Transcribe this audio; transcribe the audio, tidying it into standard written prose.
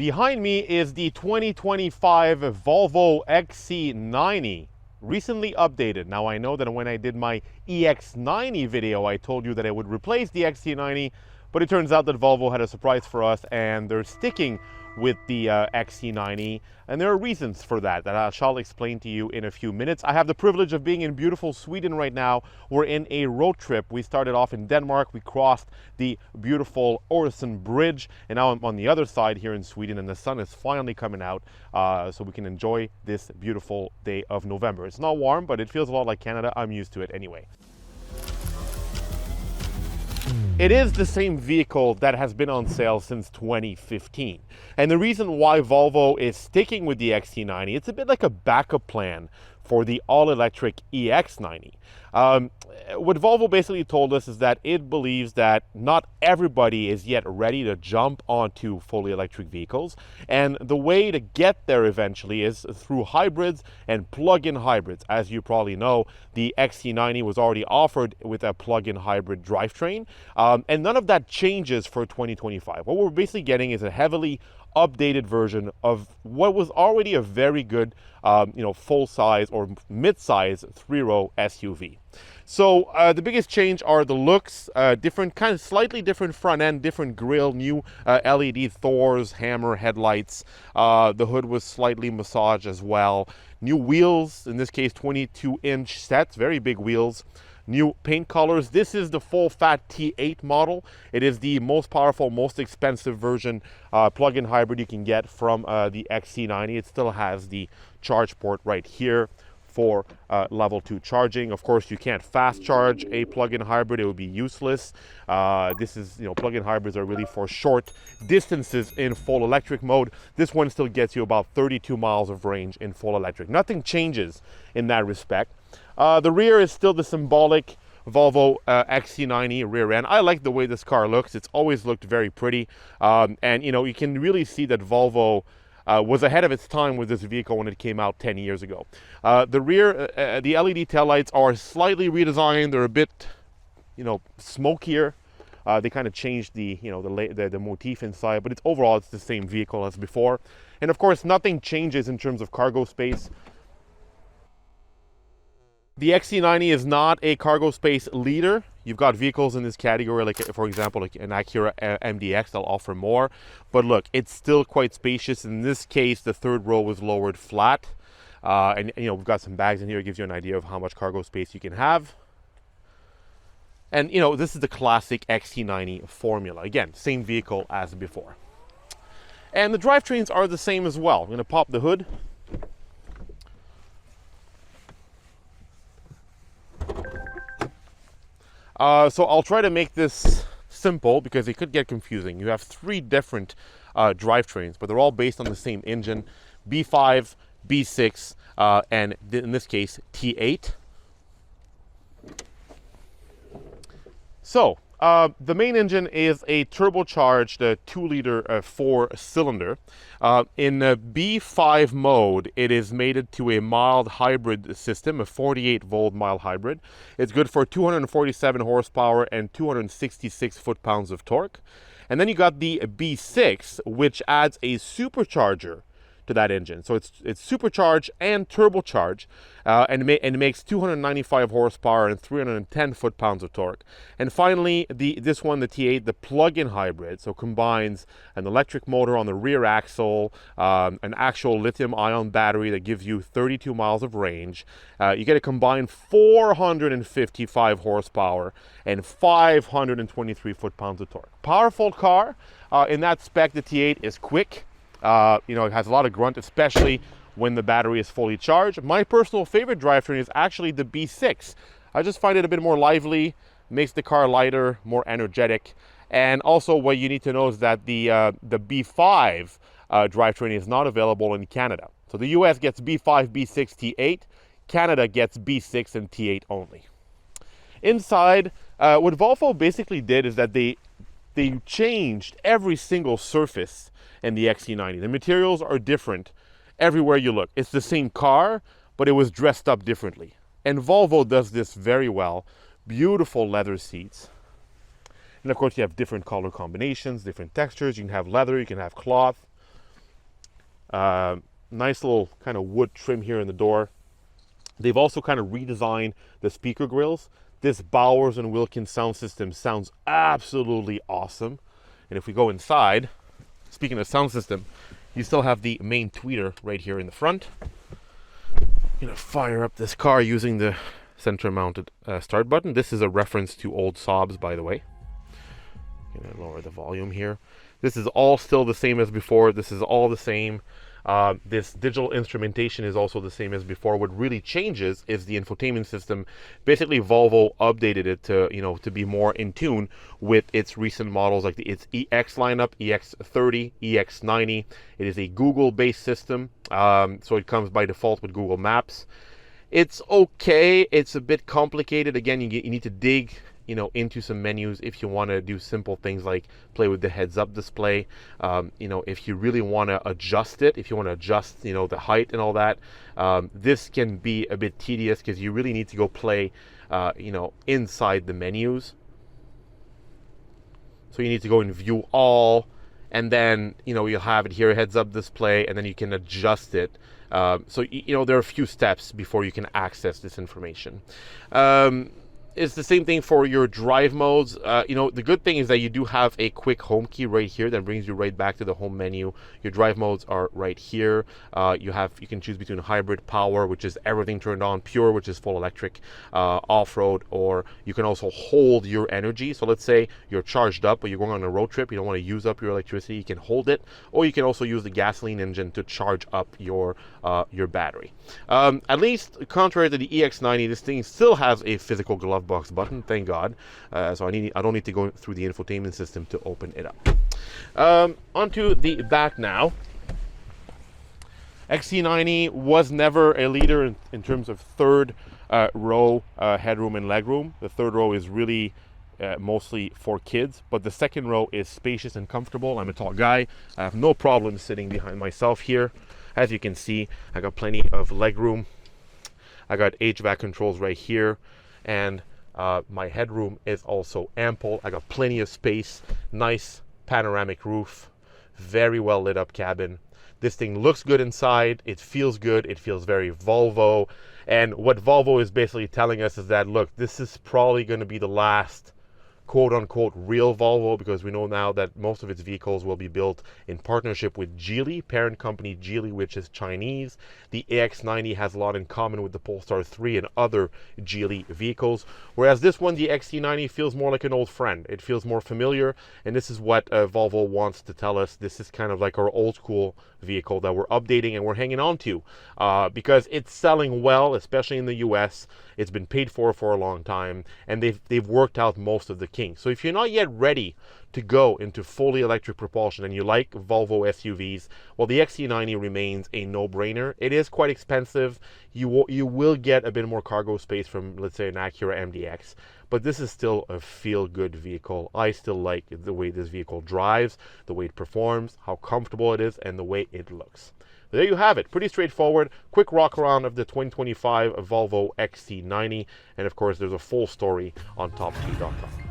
Behind me is the 2025 Volvo XC90, recently updated. Now I know that when I did my EX90 video, I told you that I would replace the XC90, but it turns out that Volvo had a surprise for us and they're sticking with the XC90, and there are reasons for that I shall explain to you in a few minutes. I have the privilege of being in beautiful Sweden right now. We're in a road trip. We started off in Denmark, we crossed the beautiful Öresund Bridge, and now I'm on the other side here in Sweden, and the sun is finally coming out so we can enjoy this beautiful day of November. It's not warm, but it feels a lot like Canada. I'm used to it anyway. It is the same vehicle that has been on sale since 2015. And the reason why Volvo is sticking with the XC90, it's a bit like a backup plan for the all-electric EX90. What Volvo basically told us is that it believes that not everybody is yet ready to jump onto fully electric vehicles, and the way to get there eventually is through hybrids and plug-in hybrids. As you probably know, the XC90 was already offered with a plug-in hybrid drivetrain, and none of that changes for 2025. What we're basically getting is a heavily updated version of what was already a very good full-size or mid-size three-row SUV. So the biggest change are the looks, different, kind of slightly different front end, different grille, new LED Thor's hammer headlights. The hood was slightly massaged as well. New wheels, in this case 22-inch sets, very big wheels. New paint colors. This is the full-fat T8 model. It is the most powerful, most expensive version plug-in hybrid you can get from the XC90. It still has the charge port right here for level 2 charging. Of course, you can't fast charge a plug-in hybrid. It would be useless. This is, plug-in hybrids are really for short distances in full electric mode. This one still gets you about 32 miles of range in full electric. Nothing changes in that respect. The rear is still the symbolic Volvo XC90 rear end. I like the way this car looks. It's always looked very pretty. And you can really see that Volvo was ahead of its time with this vehicle when it came out 10 years ago. The rear, the LED taillights are slightly redesigned. They're a bit, smokier. They kind of changed the motif inside, but overall it's the same vehicle as before. And of course, nothing changes in terms of cargo space. The XC90 is not a cargo space leader. You've got vehicles in this category, like for example, like an Acura MDX, they'll offer more. But look, it's still quite spacious. In this case, the third row was lowered flat. And we've got some bags in here. It gives you an idea of how much cargo space you can have. And this is the classic XC90 formula. Again, same vehicle as before. And the drivetrains are the same as well. I'm going to pop the hood. So I'll try to make this simple because it could get confusing. You have 3 different drivetrains, but they're all based on the same engine, B5, B6, and in this case, T8. So the main engine is a turbocharged 2-liter 4-cylinder. In B5 mode, it is mated to a mild hybrid system, a 48-volt mild hybrid. It's good for 247 horsepower and 266 foot-pounds of torque. And then you got the B6, which adds a supercharger to that engine. So it's supercharged and turbocharged, and it makes 295 horsepower and 310 foot-pounds of torque. And finally, this one, the T8, the plug-in hybrid, so combines an electric motor on the rear axle, an actual lithium-ion battery that gives you 32 miles of range. You get a combined 455 horsepower and 523 foot-pounds of torque. Powerful car. In that spec, the T8 is quick. It has a lot of grunt, especially when the battery is fully charged. My personal favorite drivetrain is actually the B6. I just find it a bit more lively, makes the car lighter, more energetic. And also what you need to know is that the B5 drivetrain is not available in Canada. So the US gets B5, B6, T8. Canada gets B6 and T8 only. Inside, what Volvo basically did is that they changed every single surface in the XC90. The materials are different everywhere you look. It's the same car, but it was dressed up differently. And Volvo does this very well. Beautiful leather seats. And of course you have different color combinations, different textures. You can have leather, you can have cloth. Nice little kind of wood trim here in the door. They've also kind of redesigned the speaker grills. This Bowers and Wilkins sound system sounds absolutely awesome. And if we go inside, speaking of sound system, you still have the main tweeter right here in the front. I'm gonna fire up this car using the center mounted start button. This is a reference to old Saabs, by the way. I'm gonna lower the volume here. This is all still the same as before. This is all the same. This digital instrumentation is also the same as before. What really changes is the infotainment system. Basically, Volvo updated it to, to be more in tune with its recent models, like its EX lineup, EX30, EX90. It is a Google-based system, so it comes by default with Google Maps. It's okay. It's a bit complicated. Again, you need to dig into some menus if you want to do simple things like play with the heads-up display. If you really want to adjust it, if you want to adjust, the height and all that, this can be a bit tedious because you really need to go play, inside the menus. So you need to go and view all, and then, you'll have it here, heads-up display, and then you can adjust it. So there are a few steps before you can access this information. It's the same thing for your drive modes. The good thing is that you do have a quick home key right here that brings you right back to the home menu. Your drive modes are right here. You can choose between hybrid, power, which is everything turned on, pure, which is full electric, off-road, or you can also hold your energy. So let's say you're charged up, but you're going on a road trip, you don't want to use up your electricity, you can hold it, or you can also use the gasoline engine to charge up your battery. At least contrary to the EX90, this thing still has a physical glove box button, thank God. So I don't need to go through the infotainment system to open it up. Onto the back now. XC90 was never a leader in terms of third row headroom and legroom. The third row is really mostly for kids, but the second row is spacious and comfortable. I'm a tall guy. I have no problem sitting behind myself here. As you can see, I got plenty of legroom. I got HVAC controls right here, and my headroom is also ample. I got plenty of space, nice panoramic roof, very well lit up cabin. This thing looks good inside, it feels good, it feels very Volvo. And what Volvo is basically telling us is that, look, this is probably going to be the last quote-unquote real Volvo, because we know now that most of its vehicles will be built in partnership with Geely, parent company Geely, which is Chinese. The AX90 has a lot in common with the Polestar 3 and other Geely vehicles, whereas this one, the XC90, feels more like an old friend. It feels more familiar, and this is what Volvo wants to tell us. This is kind of like our old school vehicle that we're updating and we're hanging on to, because it's selling well, especially in the US. It's been paid for a long time, and they've worked out most of the kinks. So if you're not yet ready to go into fully electric propulsion and you like Volvo SUVs, well, the XC90 remains a no-brainer. It is quite expensive. You will get a bit more cargo space from, let's say, an Acura MDX, but this is still a feel-good vehicle. I still like the way this vehicle drives, the way it performs, how comfortable it is, and the way it looks. There you have it. Pretty straightforward. Quick walk around of the 2025 Volvo XC90. And of course, there's a full story on TopSpeed.com.